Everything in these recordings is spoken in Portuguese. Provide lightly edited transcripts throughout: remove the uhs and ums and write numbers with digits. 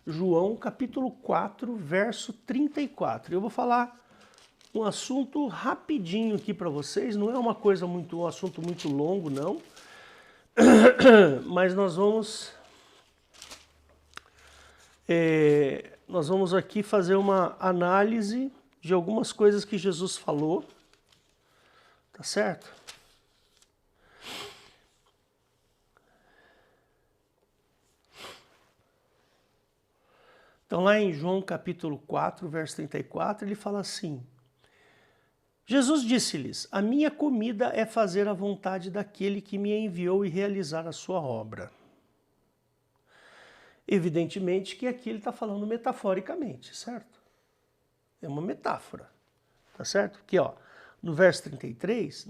João capítulo 4, verso 34. Eu vou falar um assunto rapidinho aqui para vocês, não é um assunto muito longo, não. Mas nós vamos aqui fazer uma análise de algumas coisas que Jesus falou, tá certo? Então lá em João capítulo 4, verso 34, ele fala assim: Jesus disse-lhes: a minha comida é fazer a vontade daquele que me enviou e realizar a sua obra. Evidentemente que aqui ele está falando metaforicamente, certo? É uma metáfora, tá certo? Aqui, ó, no verso 33,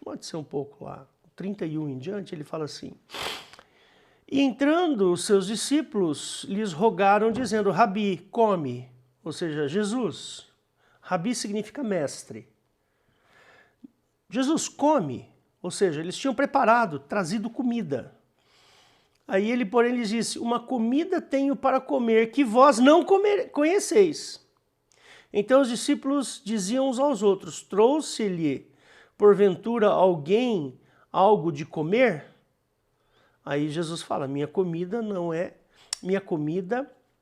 pode ser um pouco lá, 31 em diante, ele fala assim: e entrando os seus discípulos lhes rogaram, dizendo: Rabi, come, ou seja, Jesus. Rabi significa mestre. Jesus, come, ou seja, eles tinham preparado, trazido comida. Aí ele, porém, lhes disse: uma comida tenho para comer que vós não conheceis. Então os discípulos diziam uns aos outros: trouxe-lhe, porventura, alguém algo de comer? Aí Jesus fala: minha comida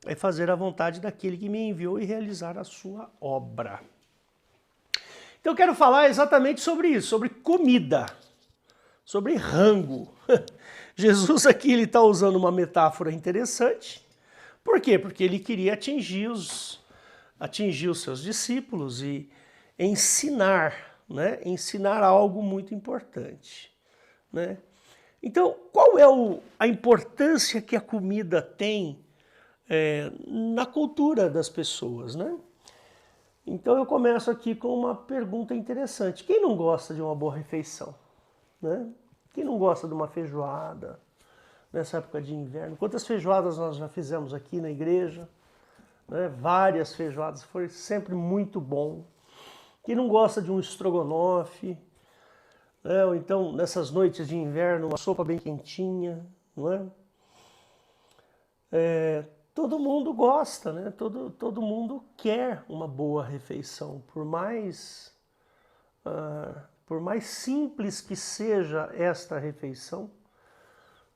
é fazer a vontade daquele que me enviou e realizar a sua obra. Então eu quero falar exatamente sobre isso, sobre comida, sobre rango. Jesus aqui ele está usando uma metáfora interessante. Por quê? Porque ele queria atingir os seus discípulos e ensinar, né? Ensinar algo muito importante, né? Então, qual é a importância que a comida tem na cultura das pessoas, né? Então eu começo aqui com uma pergunta interessante. Quem não gosta de uma boa refeição, né? Quem não gosta de uma feijoada nessa época de inverno? Quantas feijoadas nós já fizemos aqui na igreja, né? Várias feijoadas, foi sempre muito bom. Quem não gosta de um estrogonofe, ou então, nessas noites de inverno, uma sopa bem quentinha, não é? Todo mundo gosta, né? Todo mundo quer uma boa refeição. Por mais simples que seja esta refeição,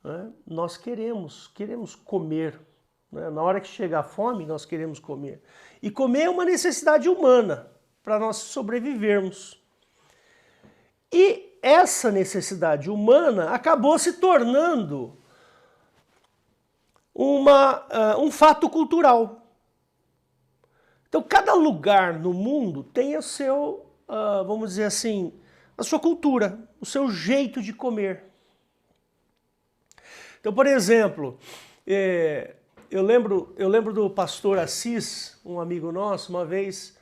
né? Nós queremos comer. Né? Na hora que chega a fome, nós queremos comer. E comer é uma necessidade humana para nós sobrevivermos. E essa necessidade humana acabou se tornando um fato cultural. Então, cada lugar no mundo tem o seu, vamos dizer assim, a sua cultura, o seu jeito de comer. Então, por exemplo, eu lembro do pastor Assis, um amigo nosso, uma vez.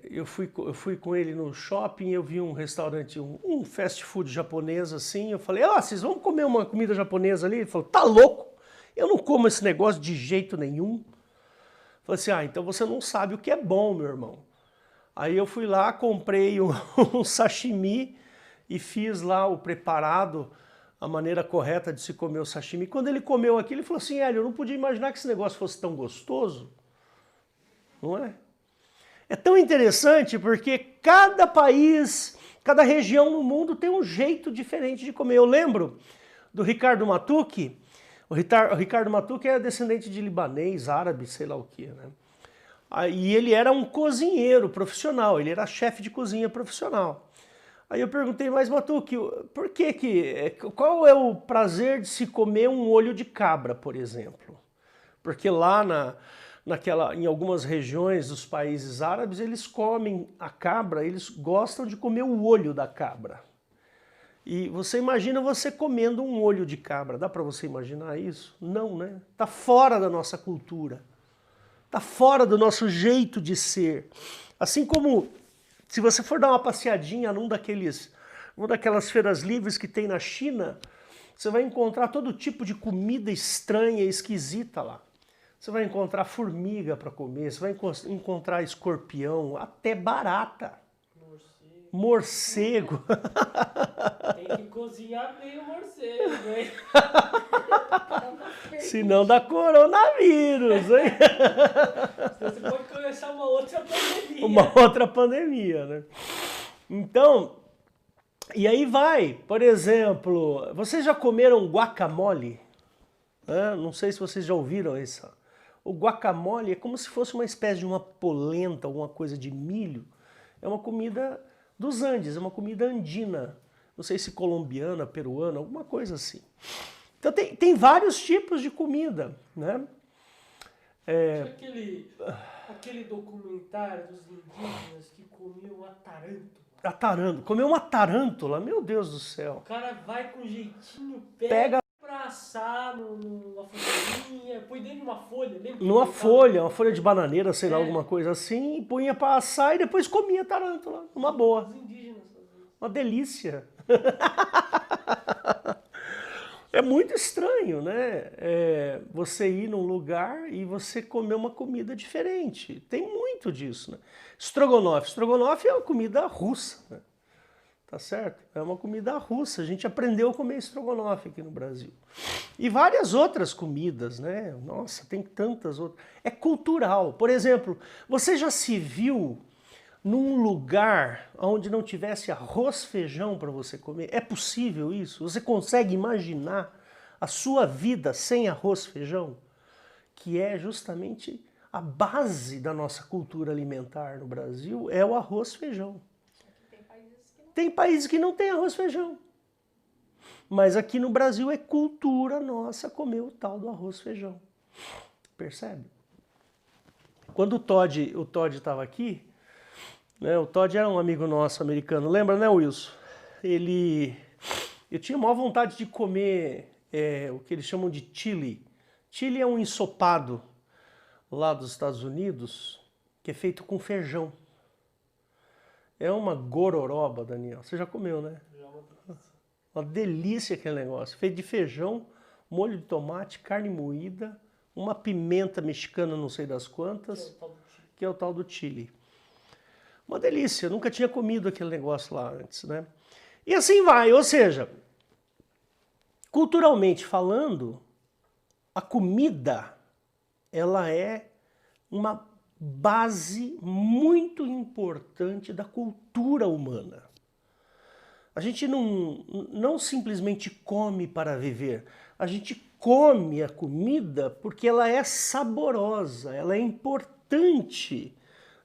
Eu fui com ele no shopping, eu vi um restaurante, um fast food japonês assim, eu falei: Assis, vamos comer uma comida japonesa ali? Ele falou: tá louco? Eu não como esse negócio de jeito nenhum. Eu falei assim: então você não sabe o que é bom, meu irmão. Aí eu fui lá, comprei um sashimi e fiz lá o preparado, a maneira correta de se comer o sashimi. Quando ele comeu aquilo, ele falou assim: Hélio, eu não podia imaginar que esse negócio fosse tão gostoso. Não é? É tão interessante porque cada país, cada região no mundo tem um jeito diferente de comer. Eu lembro do Ricardo Matucci. O Ricardo Matucci é descendente de libanês, árabe, sei lá o que, né? E ele era um cozinheiro profissional, ele era chefe de cozinha profissional. Aí eu perguntei: mas Matucci, qual é o prazer de se comer um olho de cabra, por exemplo? Porque lá em algumas regiões dos países árabes, eles comem a cabra, eles gostam de comer o olho da cabra. E você imagina você comendo um olho de cabra, dá para você imaginar isso? Não, né? Está fora da nossa cultura, está fora do nosso jeito de ser. Assim como, se você for dar uma passeadinha numa daquelas feiras livres que tem na China, Você vai encontrar todo tipo de comida estranha e esquisita lá. Você vai encontrar formiga para comer, você vai encontrar escorpião, até barata. Morcego. Tem que cozinhar bem o morcego, hein? Senão dá coronavírus, hein? Você pode começar uma outra pandemia. Uma outra pandemia, né? Então, e aí vai, por exemplo, vocês já comeram guacamole? Não sei se vocês já ouviram isso. O guacamole é como se fosse uma espécie de uma polenta, alguma coisa de milho. É uma comida dos Andes, é uma comida andina. Não sei se colombiana, peruana, alguma coisa assim. Então tem vários tipos de comida, né? Aquele documentário dos indígenas que comiam a tarântula. A tarântula. Comer uma tarântula, meu Deus do céu. O cara vai com jeitinho, Pega pra assar numa folhinha, põe dentro de uma folha, lembra? numa folha, uma folha de bananeira, sei lá, alguma coisa assim, punha pra assar e depois comia a tarântula, uma boa. Os indígenas faziam. Uma delícia. É muito estranho, né? Você ir num lugar e você comer uma comida diferente. Tem muito disso, né? Estrogonofe. Estrogonofe é uma comida russa, né? Tá certo? É uma comida russa. A gente aprendeu a comer estrogonofe aqui no Brasil. E várias outras comidas, né? Nossa, tem tantas outras. É cultural. Por exemplo, você já se viu num lugar onde não tivesse arroz, feijão para você comer? É possível isso? Você consegue imaginar a sua vida sem arroz, feijão? Que é justamente a base da nossa cultura alimentar no Brasil, é o arroz, feijão. Tem países que não tem arroz, feijão. Mas aqui no Brasil é cultura nossa comer o tal do arroz, feijão. Percebe? Quando o Todd estava aqui, né, o Todd era um amigo nosso americano, lembra, né, Wilson? Eu tinha maior vontade de comer o que eles chamam de chili. Chili é um ensopado lá dos Estados Unidos que é feito com feijão. É uma gororoba, Daniel. Você já comeu, né? Uma delícia aquele negócio. Feito de feijão, molho de tomate, carne moída, uma pimenta mexicana não sei das quantas, que é o tal do chili. Uma delícia, eu nunca tinha comido aquele negócio lá antes, né? E assim vai, ou seja, culturalmente falando, a comida, ela é uma base muito importante da cultura humana. A gente não simplesmente come para viver, a gente come a comida porque ela é saborosa, ela é importante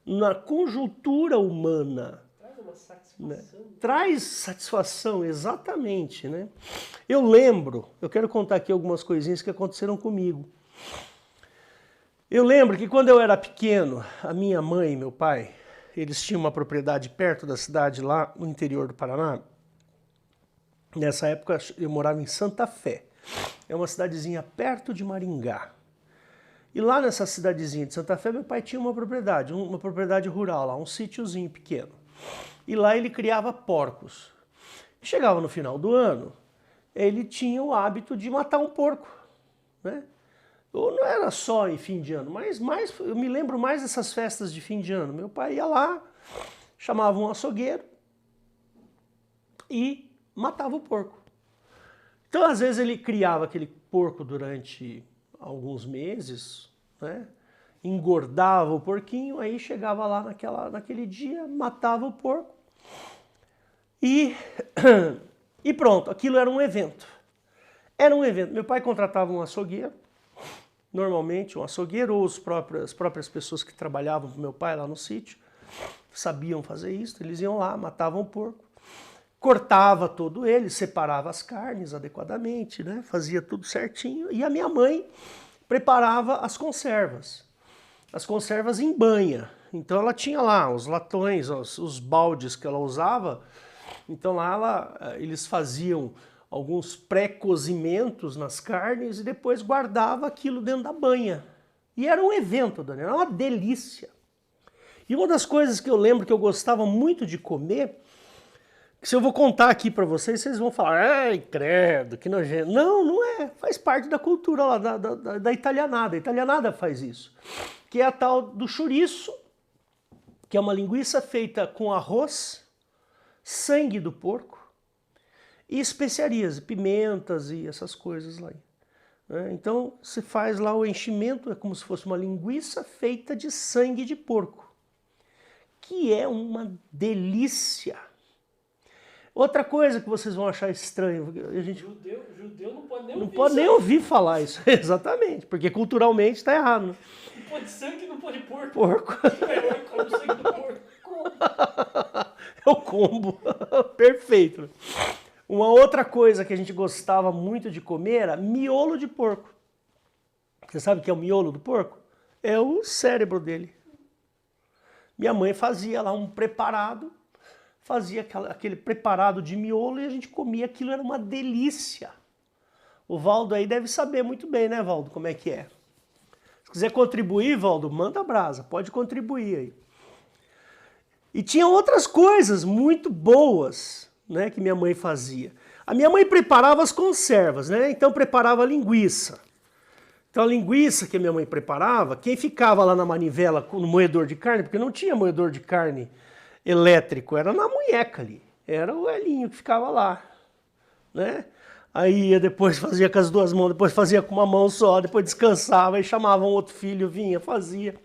na conjuntura humana. Traz uma satisfação. Né? Traz satisfação, exatamente. Né? Eu quero contar aqui algumas coisinhas que aconteceram comigo. Eu lembro que quando eu era pequeno, a minha mãe e meu pai, eles tinham uma propriedade perto da cidade, lá no interior do Paraná. Nessa época eu morava em Santa Fé. É uma cidadezinha perto de Maringá. E lá nessa cidadezinha de Santa Fé, meu pai tinha uma propriedade rural lá, um sítiozinho pequeno. E lá ele criava porcos. Chegava no final do ano, ele tinha o hábito de matar um porco, né? Ou não era só em fim de ano, mas eu me lembro mais dessas festas de fim de ano. Meu pai ia lá, chamava um açougueiro e matava o porco. Então, às vezes, ele criava aquele porco durante alguns meses, né? Engordava o porquinho, aí chegava lá naquele dia, matava o porco e pronto, aquilo era um evento. Era um evento. Meu pai contratava um açougueiro, normalmente um açougueiro ou as próprias pessoas que trabalhavam com meu pai lá no sítio, sabiam fazer isso, eles iam lá, matavam o porco, cortava todo ele, separava as carnes adequadamente, né? Fazia tudo certinho, e a minha mãe preparava as conservas em banha. Então ela tinha lá os latões, os baldes que ela usava, então lá eles faziam alguns pré-cozimentos nas carnes e depois guardava aquilo dentro da banha. E era um evento, Daniel, era uma delícia. E uma das coisas que eu lembro que eu gostava muito de comer, Se eu vou contar aqui para vocês, vocês vão falar, ai, credo, que nojento. Não, não é. Faz parte da cultura lá, da italianada. A italianada faz isso. Que é a tal do chouriço, que é uma linguiça feita com arroz, sangue do porco e especiarias, pimentas e essas coisas lá. Então se faz lá o enchimento, é como se fosse uma linguiça feita de sangue de porco, que é uma delícia. Outra coisa que vocês vão achar estranho, a gente Judeu não pode nem não ouvir pode nem sangue. ouvir falar isso, exatamente, porque culturalmente está errado. Né? Não pode sangue, não pode porco. Porco. Eu como sangue do porco. É o combo. Perfeito. Uma outra coisa que a gente gostava muito de comer era miolo de porco. Você sabe o que é o miolo do porco? É o cérebro dele. Minha mãe fazia lá um preparado, fazia aquele preparado de miolo e a gente comia, aquilo era uma delícia. O Valdo aí deve saber muito bem, né, Valdo, como é que é. Se quiser contribuir, Valdo, manda brasa, pode contribuir aí. E tinha outras coisas muito boas, né, que minha mãe fazia. A minha mãe preparava as conservas, né? Então preparava a linguiça. Então a linguiça que a minha mãe preparava, quem ficava lá na manivela no moedor de carne, porque não tinha moedor de carne elétrico, era na munheca ali. Era o velhinho que ficava lá, né? Aí ia depois fazia com as duas mãos, depois fazia com uma mão só, depois descansava e chamava um outro filho, vinha, fazia.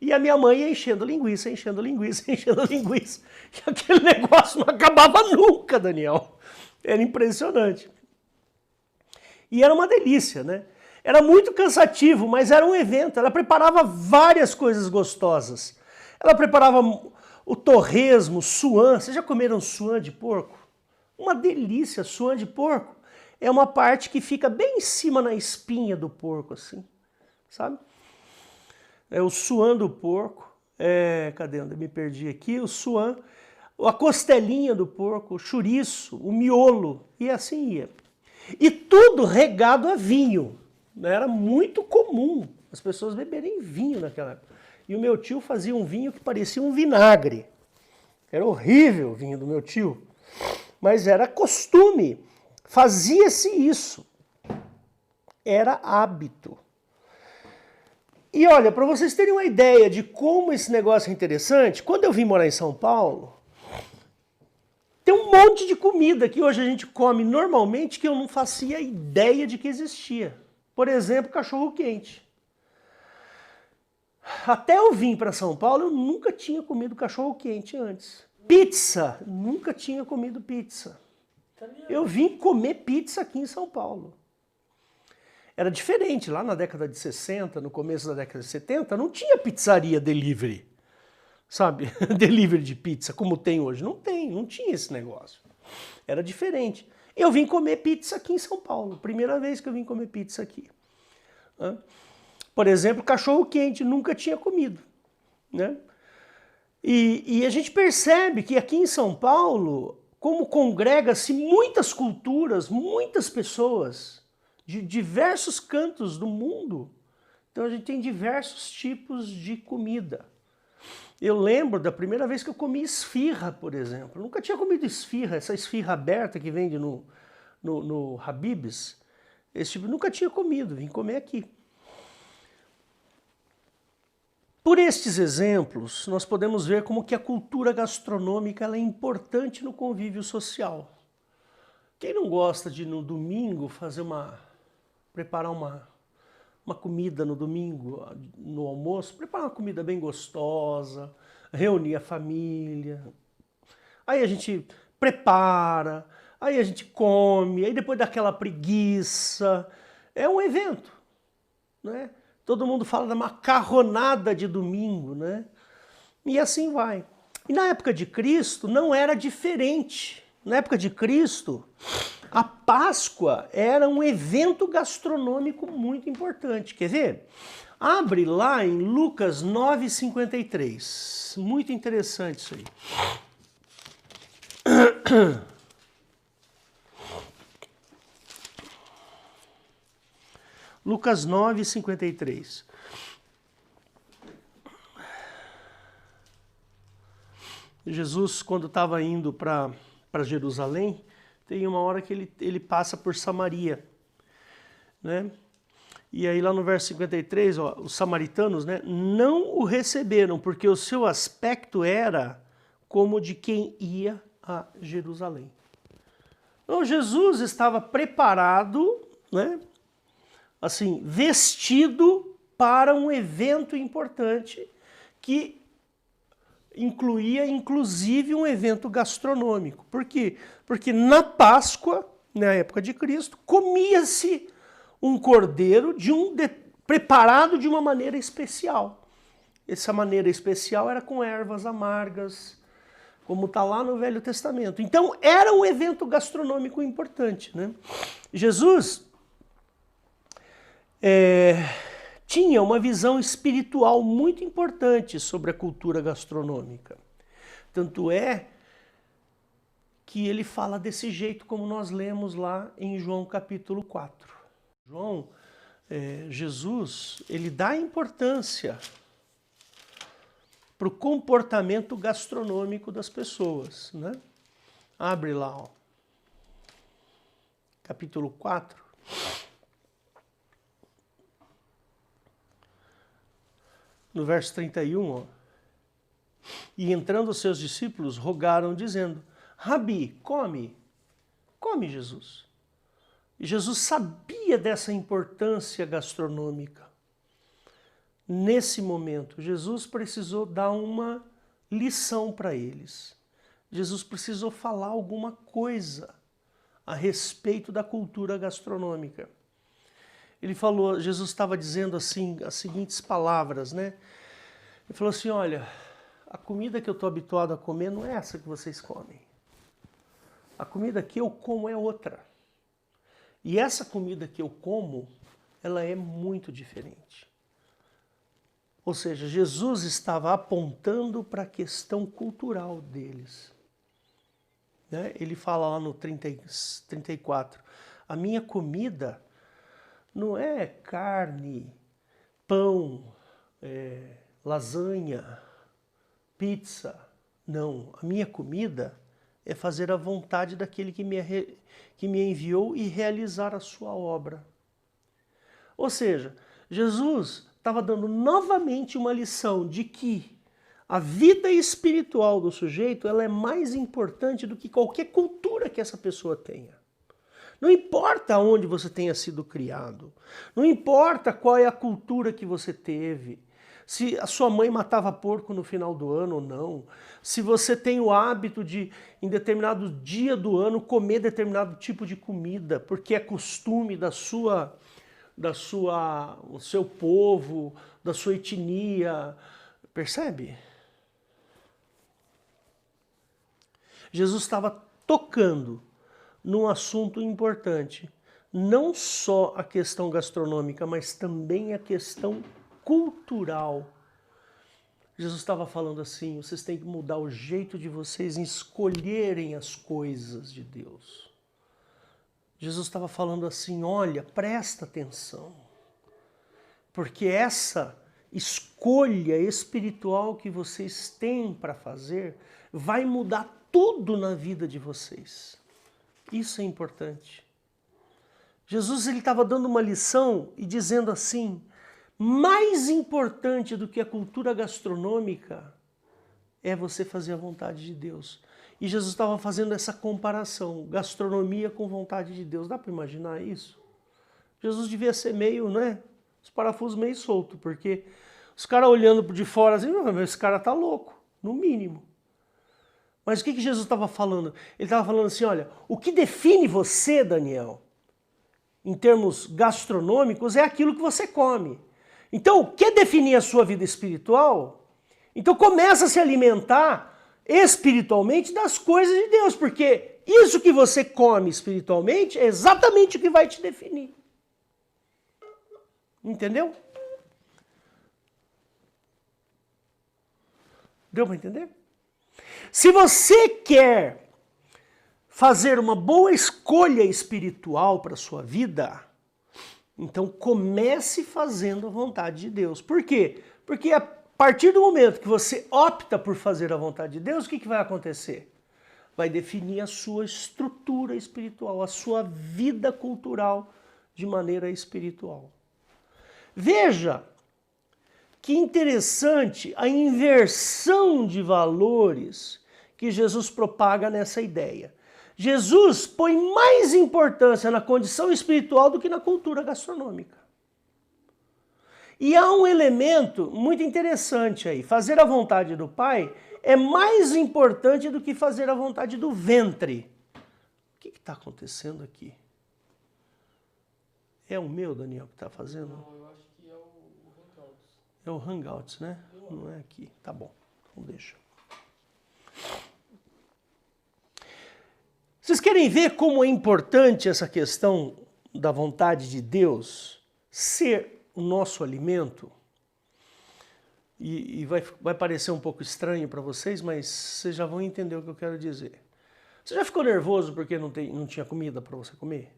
E a minha mãe ia enchendo linguiça, enchendo linguiça, enchendo linguiça. E aquele negócio não acabava nunca, Daniel. Era impressionante. E era uma delícia, né? Era muito cansativo, mas era um evento. Ela preparava várias coisas gostosas. Ela preparava o torresmo, suã. Vocês já comeram suã de porco? Uma delícia, suã de porco. É uma parte que fica bem em cima na espinha do porco, assim, sabe? É o suã do porco. Cadê? Onde eu me perdi aqui? O suã, a costelinha do porco, o chouriço, o miolo, e assim ia. E tudo regado a vinho. Era muito comum as pessoas beberem vinho naquela época. E o meu tio fazia um vinho que parecia um vinagre. Era horrível o vinho do meu tio. Mas era costume. Fazia-se isso. Era hábito. E olha, para vocês terem uma ideia de como esse negócio é interessante, quando eu vim morar em São Paulo, tem um monte de comida que hoje a gente come normalmente que eu não fazia ideia de que existia. Por exemplo, cachorro-quente. Até eu vim para São Paulo, eu nunca tinha comido cachorro-quente antes. Pizza, nunca tinha comido pizza. Eu vim comer pizza aqui em São Paulo. Era diferente, lá na década de 60, no começo da década de 70, não tinha pizzaria delivery, sabe? Delivery de pizza, como tem hoje. Não tem, não tinha esse negócio. Era diferente. Eu vim comer pizza aqui em São Paulo, primeira vez que eu vim comer pizza aqui. Por exemplo, cachorro-quente, nunca tinha comido, né? E a gente percebe que aqui em São Paulo, como congrega-se muitas culturas, muitas pessoas de diversos cantos do mundo, então a gente tem diversos tipos de comida. Eu lembro da primeira vez que eu comi esfirra, por exemplo. Eu nunca tinha comido esfirra, essa esfirra aberta que vende no Habib's. Esse tipo, nunca tinha comido, vim comer aqui. Por estes exemplos, nós podemos ver como que a cultura gastronômica ela é importante no convívio social. Quem não gosta de, no domingo, preparar uma comida no domingo, no almoço, preparar uma comida bem gostosa, reunir a família. Aí a gente prepara, aí a gente come, aí depois daquela preguiça. É um evento, né? Todo mundo fala da macarronada de domingo, né? E assim vai. E na época de Cristo não era diferente. Na época de Cristo, a Páscoa era um evento gastronômico muito importante. Quer ver? Abre lá em Lucas 9:53. Muito interessante isso aí. Lucas 9:53. Jesus, quando estava indo para para Jerusalém, tem uma hora que ele passa por Samaria, né? E aí lá no verso 53, ó, os samaritanos, né, não o receberam, porque o seu aspecto era como de quem ia a Jerusalém. Então Jesus estava preparado, né, assim, vestido para um evento importante que incluía, inclusive, um evento gastronômico. Por quê? Porque na Páscoa, na época de Cristo, comia-se um cordeiro preparado de uma maneira especial. Essa maneira especial era com ervas amargas, como está lá no Velho Testamento. Então, era um evento gastronômico importante, né? Jesus tinha uma visão espiritual muito importante sobre a cultura gastronômica. Tanto é que ele fala desse jeito como nós lemos lá em João capítulo 4. Jesus, ele dá importância para o comportamento gastronômico das pessoas, né? Abre lá, ó. Capítulo 4. No verso 31, ó. E entrando os seus discípulos, rogaram, dizendo: Rabi, come. Come, Jesus. E Jesus sabia dessa importância gastronômica. Nesse momento, Jesus precisou dar uma lição para eles. Jesus precisou falar alguma coisa a respeito da cultura gastronômica. Ele falou, Jesus estava dizendo assim, as seguintes palavras, né? Ele falou assim, olha, a comida que eu estou habituado a comer não é essa que vocês comem. A comida que eu como é outra. E essa comida que eu como, ela é muito diferente. Ou seja, Jesus estava apontando para a questão cultural deles. Né? Ele fala lá no 34, a minha comida não é carne, pão, lasanha, pizza. Não, a minha comida é fazer a vontade daquele que me enviou e realizar a sua obra. Ou seja, Jesus estava dando novamente uma lição de que a vida espiritual do sujeito ela é mais importante do que qualquer cultura que essa pessoa tenha. Não importa onde você tenha sido criado, não importa qual é a cultura que você teve, se a sua mãe matava porco no final do ano ou não, se você tem o hábito de, em determinado dia do ano, comer determinado tipo de comida, porque é costume do seu povo, da sua etnia, percebe? Jesus estava tocando num assunto importante, não só a questão gastronômica, mas também a questão cultural. Jesus estava falando assim, vocês têm que mudar o jeito de vocês escolherem as coisas de Deus. Jesus estava falando assim, olha, presta atenção, porque essa escolha espiritual que vocês têm para fazer vai mudar tudo na vida de vocês. Isso é importante. Jesus ele estava dando uma lição e dizendo assim, mais importante do que a cultura gastronômica é você fazer a vontade de Deus. E Jesus estava fazendo essa comparação, gastronomia com vontade de Deus. Dá para imaginar isso? Jesus devia ser meio, né? Os parafusos meio soltos, porque os caras olhando de fora assim, esse cara tá louco, no mínimo. Mas o que Jesus estava falando? Ele estava falando assim, olha, o que define você, Daniel, em termos gastronômicos, é aquilo que você come. Então, o que definir a sua vida espiritual? Então começa a se alimentar espiritualmente das coisas de Deus, porque isso que você come espiritualmente é exatamente o que vai te definir. Entendeu? Deu para entender? Se você quer fazer uma boa escolha espiritual para a sua vida, então comece fazendo a vontade de Deus. Por quê? Porque a partir do momento que você opta por fazer a vontade de Deus, o que vai acontecer? vai definir a sua estrutura espiritual, a sua vida cultural de maneira espiritual. Veja que interessante a inversão de valores que Jesus propaga nessa ideia. Jesus põe mais importância na condição espiritual do que na cultura gastronômica. E há um elemento muito interessante aí. Fazer a vontade do Pai é mais importante do que fazer a vontade do ventre. O que está acontecendo aqui? É o meu, Daniel, que está fazendo? Não, eu acho que é o Hangouts. É o Hangouts, né? Não é aqui. Tá bom, então deixa. Vocês querem ver como é importante essa questão da vontade de Deus ser o nosso alimento? E vai parecer um pouco estranho para vocês, mas vocês já vão entender o que eu quero dizer. Você já ficou nervoso porque não tinha comida para você comer?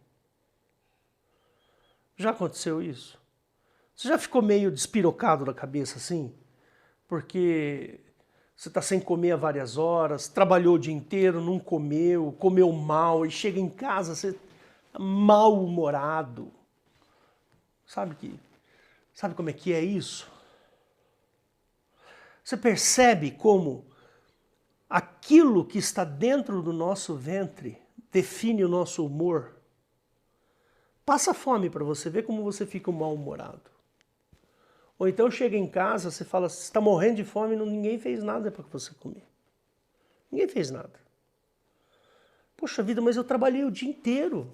Já aconteceu isso? Você já ficou meio despirocado na cabeça assim? Porque você está sem comer há várias horas, trabalhou o dia inteiro, não comeu, comeu mal e chega em casa, você está mal-humorado. Sabe como é que é isso? Você percebe como aquilo que está dentro do nosso ventre define o nosso humor? Passa fome para você ver como você fica mal-humorado. Ou então chega em casa, você fala, você está morrendo de fome, ninguém fez nada para você comer. Ninguém fez nada. Poxa vida, mas eu trabalhei o dia inteiro.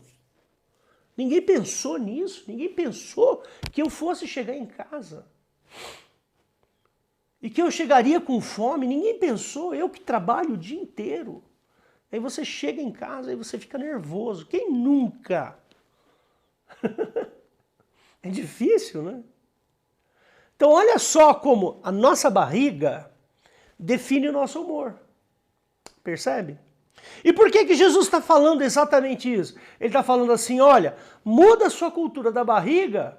Ninguém pensou nisso, ninguém pensou que eu fosse chegar em casa. E que eu chegaria com fome, ninguém pensou, eu que trabalho o dia inteiro. Aí você chega em casa e você fica nervoso. Quem nunca? É difícil, né? Então olha só como a nossa barriga define o nosso humor. Percebe? E por que Jesus está falando exatamente isso? Ele está falando assim, olha, muda a sua cultura da barriga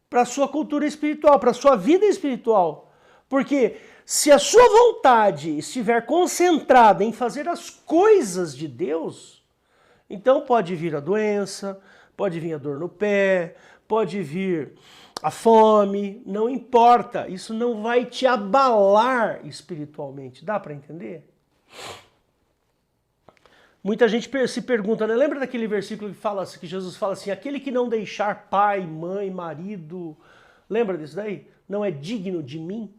para a sua cultura espiritual, para a sua vida espiritual. Porque se a sua vontade estiver concentrada em fazer as coisas de Deus, então pode vir a doença, pode vir a dor no pé, pode vir a fome, não importa. Isso não vai te abalar espiritualmente. Dá para entender? Muita gente se pergunta, né? Lembra daquele versículo que Jesus fala assim, aquele que não deixar pai, mãe, marido, lembra disso daí? Não é digno de mim?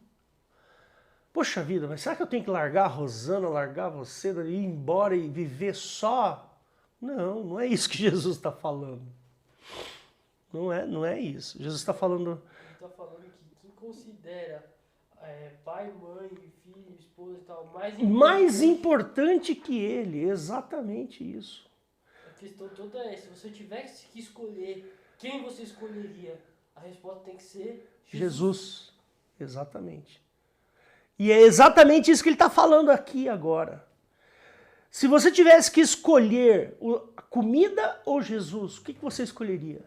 Poxa vida, mas será que eu tenho que largar a Rosana, largar você, ir embora e viver só? Não, não é isso que Jesus está falando. Não é isso. Jesus está falando... Ele está falando que quem considera pai, mãe, filho, esposa e tal, mais importante que ele, exatamente isso. A questão toda é, se você tivesse que escolher quem você escolheria, a resposta tem que ser Jesus. Exatamente. E é exatamente isso que ele está falando aqui agora. Se você tivesse que escolher a comida ou Jesus, o que você escolheria?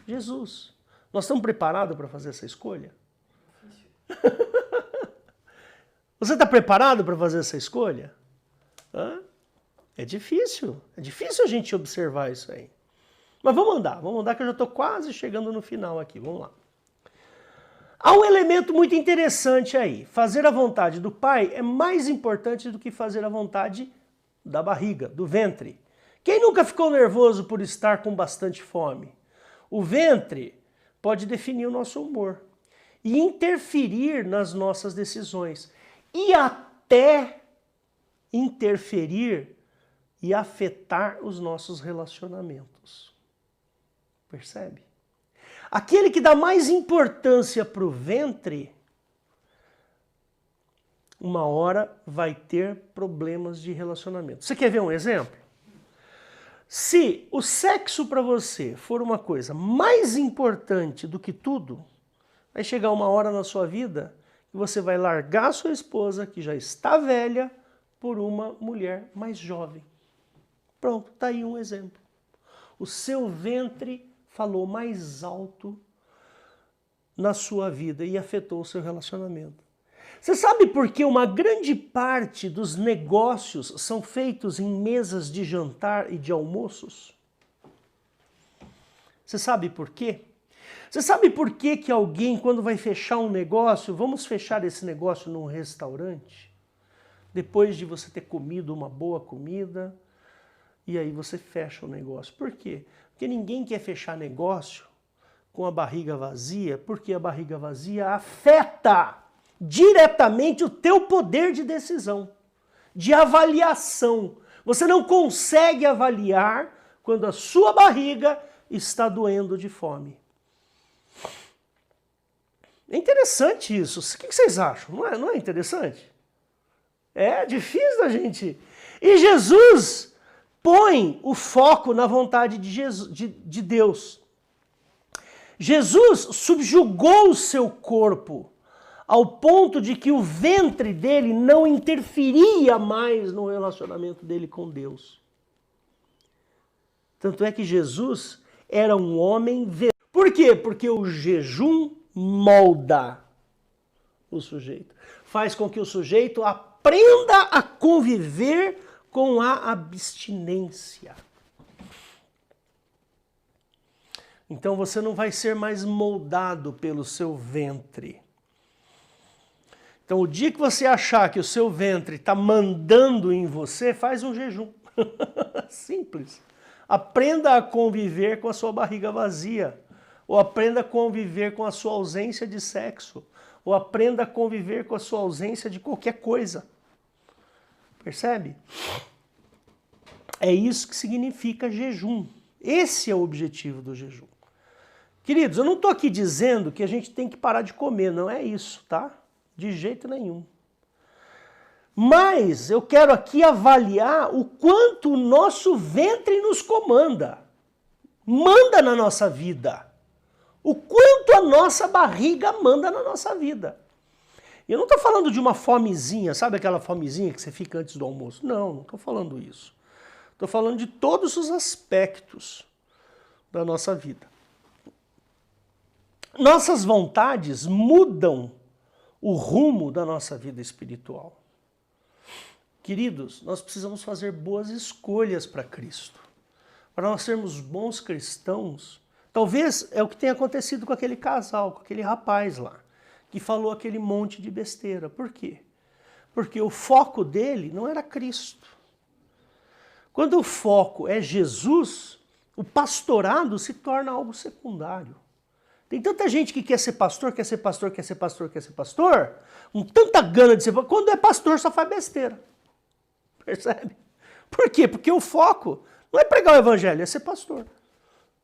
Jesus. Nós estamos preparados para fazer essa escolha? Você está preparado para fazer essa escolha? É difícil a gente observar isso aí. Mas vamos andar que eu já estou quase chegando no final aqui, vamos lá. Há um elemento muito interessante aí. Fazer a vontade do Pai é mais importante do que fazer a vontade da barriga, do ventre. Quem nunca ficou nervoso por estar com bastante fome? O ventre pode definir o nosso humor e interferir nas nossas decisões e até interferir e afetar os nossos relacionamentos. Percebe? Aquele que dá mais importância para o ventre, uma hora vai ter problemas de relacionamento. Você quer ver um exemplo? Se o sexo para você for uma coisa mais importante do que tudo, vai chegar uma hora na sua vida que você vai largar a sua esposa, que já está velha, por uma mulher mais jovem. Pronto, está aí um exemplo. O seu ventre falou mais alto na sua vida e afetou o seu relacionamento. Você sabe por que uma grande parte dos negócios são feitos em mesas de jantar e de almoços? Você sabe por quê? Você sabe por que que alguém, quando vai fechar um negócio, vamos fechar esse negócio num restaurante? Depois de você ter comido uma boa comida, e aí você fecha o negócio. Por quê? Porque ninguém quer fechar negócio com a barriga vazia, porque a barriga vazia afeta diretamente o teu poder de decisão, de avaliação. Você não consegue avaliar quando a sua barriga está doendo de fome. É interessante isso. O que vocês acham? Não é interessante? É difícil da gente. E Jesus põe o foco na vontade de Deus. Jesus subjugou o seu corpo ao ponto de que o ventre dele não interferia mais no relacionamento dele com Deus. Tanto é que Jesus era um homem... Por quê? Porque o jejum molda o sujeito. Faz com que o sujeito aprenda a conviver com a abstinência. Então você não vai ser mais moldado pelo seu ventre. Então o dia que você achar que o seu ventre está mandando em você, faz um jejum. Simples. Aprenda a conviver com a sua barriga vazia. Ou aprenda a conviver com a sua ausência de sexo. Ou aprenda a conviver com a sua ausência de qualquer coisa. Percebe? É isso que significa jejum. Esse é o objetivo do jejum. Queridos, eu não estou aqui dizendo que a gente tem que parar de comer, não é isso, tá? De jeito nenhum. Mas eu quero aqui avaliar o quanto o nosso ventre nos comanda. Manda na nossa vida. O quanto a nossa barriga manda na nossa vida. Eu não estou falando de uma fomezinha, sabe aquela fomezinha que você fica antes do almoço? Não estou falando isso. Estou falando de todos os aspectos da nossa vida. Nossas vontades mudam o rumo da nossa vida espiritual. Queridos, nós precisamos fazer boas escolhas para Cristo. Para nós sermos bons cristãos, talvez é o que tenha acontecido com aquele casal, com aquele rapaz lá, que falou aquele monte de besteira. Por quê? Porque o foco dele não era Cristo. Quando o foco é Jesus, o pastorado se torna algo secundário. Tem tanta gente que quer ser pastor, quer ser pastor, quer ser pastor, quer ser pastor, com tanta gana de ser pastor, quando é pastor só faz besteira. Percebe? Por quê? Porque o foco não é pregar o evangelho, é ser pastor.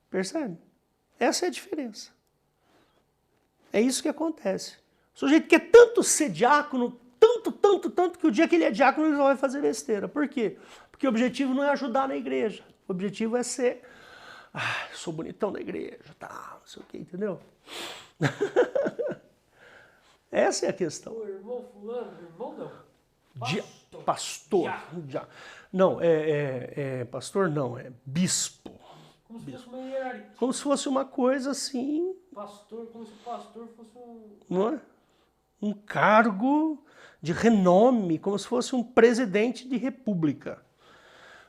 Percebe? Essa é a diferença. É isso que acontece. O sujeito quer tanto ser diácono, tanto, que o dia que ele é diácono ele só vai fazer besteira. Por quê? Porque o objetivo não é ajudar na igreja. O objetivo é ser... sou bonitão da igreja, tá, não sei o que, entendeu? Essa é a questão. O irmão fulano, irmão não. Pastor. Não, pastor não, é bispo. Como se fosse uma hierarquia. Como se fosse uma coisa assim... Pastor, como se o pastor fosse um... Não é? Um cargo de renome, como se fosse um presidente de república.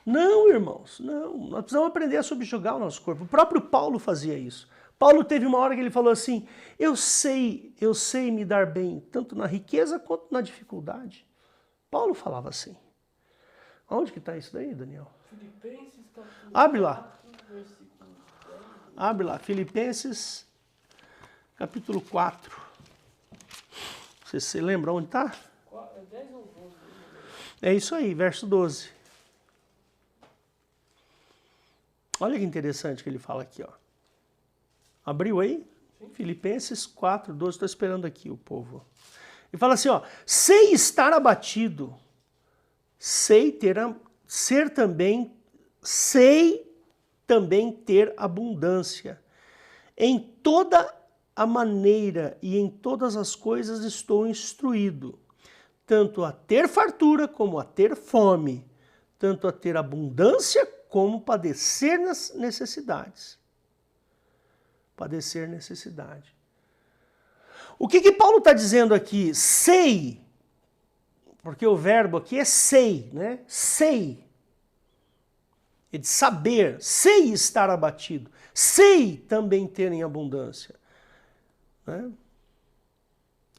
Não, irmãos, não. Nós precisamos aprender a subjugar o nosso corpo. O próprio Paulo fazia isso. Paulo teve uma hora que ele falou assim, eu sei me dar bem, tanto na riqueza quanto na dificuldade. Paulo falava assim. Onde que está isso daí, Daniel? Filipenses, capítulo Abre lá. 4, versículo 10. Abre lá, Filipenses, capítulo 4. Você lembra onde está? 10 ou 12? É isso aí, verso 12. Olha que interessante que ele fala aqui, ó. Abriu aí? Sim. Filipenses 4, 12. Estou esperando aqui o povo. Ele fala assim, ó. Sei estar abatido, sei também ter abundância. Em toda a maneira e em todas as coisas estou instruído, tanto a ter fartura como a ter fome, tanto a ter abundância como padecer nas necessidades. Padecer necessidade. O que Paulo está dizendo aqui? Sei, porque o verbo aqui é sei, né? Sei. É de saber, sei estar abatido, sei também ter em abundância. Né?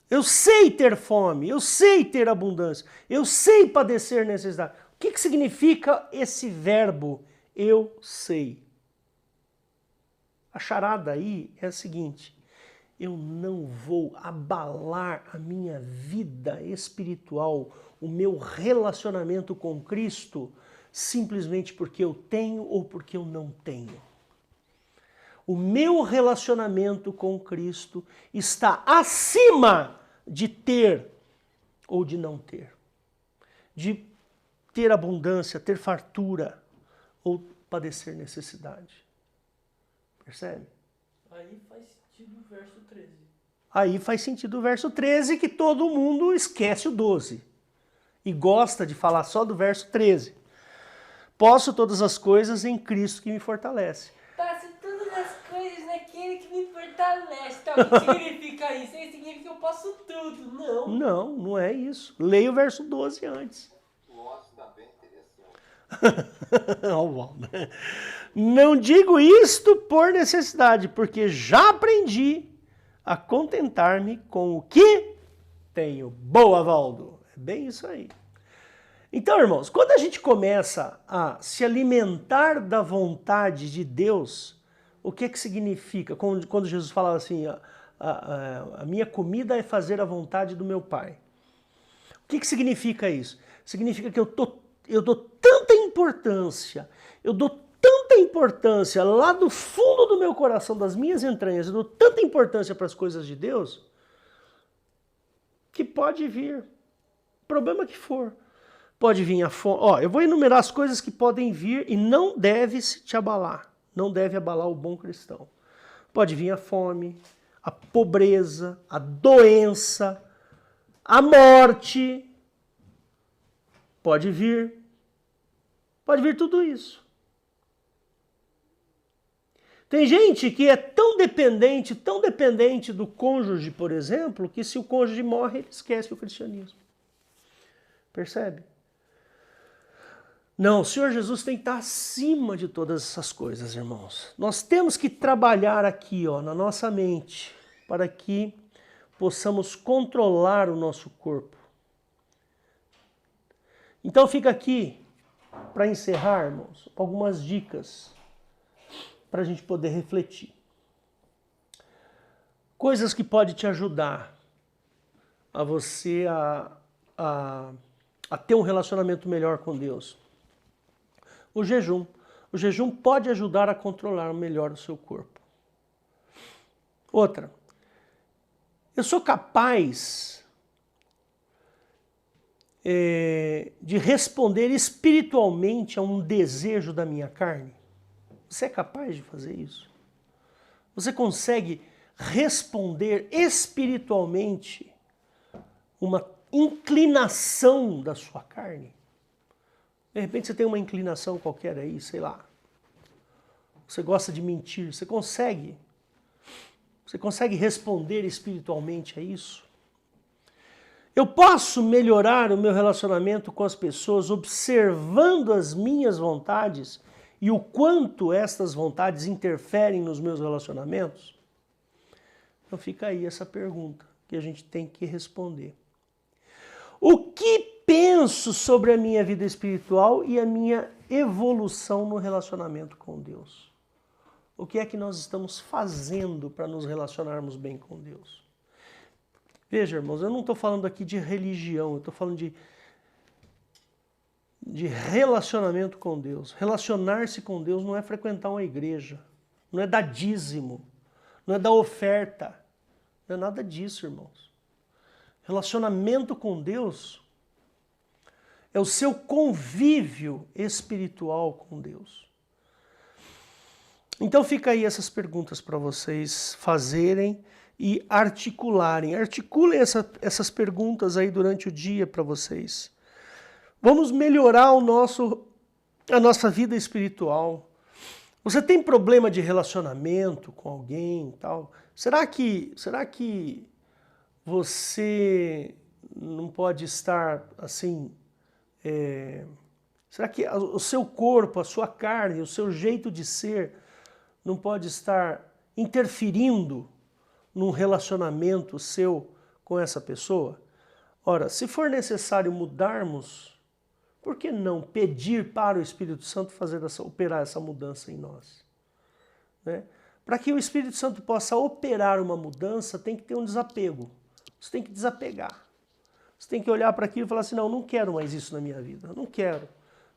Eu sei ter fome, eu sei ter abundância, eu sei padecer necessidade. O que significa esse verbo, eu sei? A charada aí é a seguinte: eu não vou abalar a minha vida espiritual, o meu relacionamento com Cristo, simplesmente porque eu tenho ou porque eu não tenho. O meu relacionamento com Cristo está acima de ter ou de não ter. De ter abundância, ter fartura ou padecer necessidade. Percebe? Aí faz sentido o verso 13. Aí faz sentido o verso 13, que todo mundo esquece o 12. E gosta de falar só do verso 13. Posso todas as coisas em Cristo que me fortalece. Faço todas as coisas naquele que me fortalece. Então, o que significa isso? Isso significa que eu posso tudo. Não. Não, não é isso. Leia o verso 12 antes. Nossa, dá bem interessante. Não digo isto por necessidade, porque já aprendi a contentar-me com o que tenho. Boa, Valdo. É bem isso aí. Então, irmãos, quando a gente começa a se alimentar da vontade de Deus, o que significa? Quando Jesus falava assim, a minha comida é fazer a vontade do meu Pai. O que significa isso? Significa que eu dou tanta importância lá do fundo do meu coração, das minhas entranhas, eu dou tanta importância para as coisas de Deus, que pode vir, problema que for. Pode vir a fome. Eu vou enumerar as coisas que podem vir e não deve se te abalar. Não deve abalar o bom cristão. Pode vir a fome, a pobreza, a doença, a morte. Pode vir tudo isso. Tem gente que é tão dependente do cônjuge, por exemplo, que se o cônjuge morre, ele esquece o cristianismo. Percebe? Não, o Senhor Jesus tem que estar acima de todas essas coisas, irmãos. Nós temos que trabalhar aqui, na nossa mente, para que possamos controlar o nosso corpo. Então fica aqui, para encerrar, irmãos, algumas dicas para a gente poder refletir. Coisas que podem te ajudar a você a ter um relacionamento melhor com Deus. O jejum. O jejum pode ajudar a controlar melhor o seu corpo. Outra. Eu sou capaz de responder espiritualmente a um desejo da minha carne? Você é capaz de fazer isso? Você consegue responder espiritualmente uma inclinação da sua carne? De repente você tem uma inclinação qualquer aí, sei lá. Você gosta de mentir, você consegue responder espiritualmente a isso? Eu posso melhorar o meu relacionamento com as pessoas observando as minhas vontades e o quanto estas vontades interferem nos meus relacionamentos? Então fica aí essa pergunta que a gente tem que responder. O que penso sobre a minha vida espiritual e a minha evolução no relacionamento com Deus? O que é que nós estamos fazendo para nos relacionarmos bem com Deus? Veja, irmãos, eu não estou falando aqui de religião, eu estou falando de relacionamento com Deus. Relacionar-se com Deus não é frequentar uma igreja, não é dar dízimo, não é dar oferta, não é nada disso, irmãos. Relacionamento com Deus é o seu convívio espiritual com Deus. Então fica aí essas perguntas para vocês fazerem e articularem. Articulem essas perguntas aí durante o dia para vocês. Vamos melhorar a nossa vida espiritual. Você tem problema de relacionamento com alguém e tal? Será que você não pode estar assim... será que o seu corpo, a sua carne, o seu jeito de ser não pode estar interferindo num relacionamento seu com essa pessoa? Ora, se for necessário mudarmos, por que não pedir para o Espírito Santo operar essa mudança em nós? Né? Para que o Espírito Santo possa operar uma mudança, tem que ter um desapego. Você tem que desapegar. Você tem que olhar para aquilo e falar assim, não, eu não quero mais isso na minha vida, eu não quero.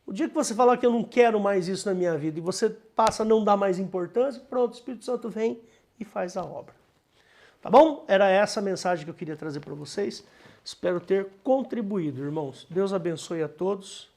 O dia que você falar que eu não quero mais isso na minha vida e você passa a não dar mais importância, pronto, o Espírito Santo vem e faz a obra. Tá bom? Era essa a mensagem que eu queria trazer para vocês. Espero ter contribuído, irmãos. Deus abençoe a todos.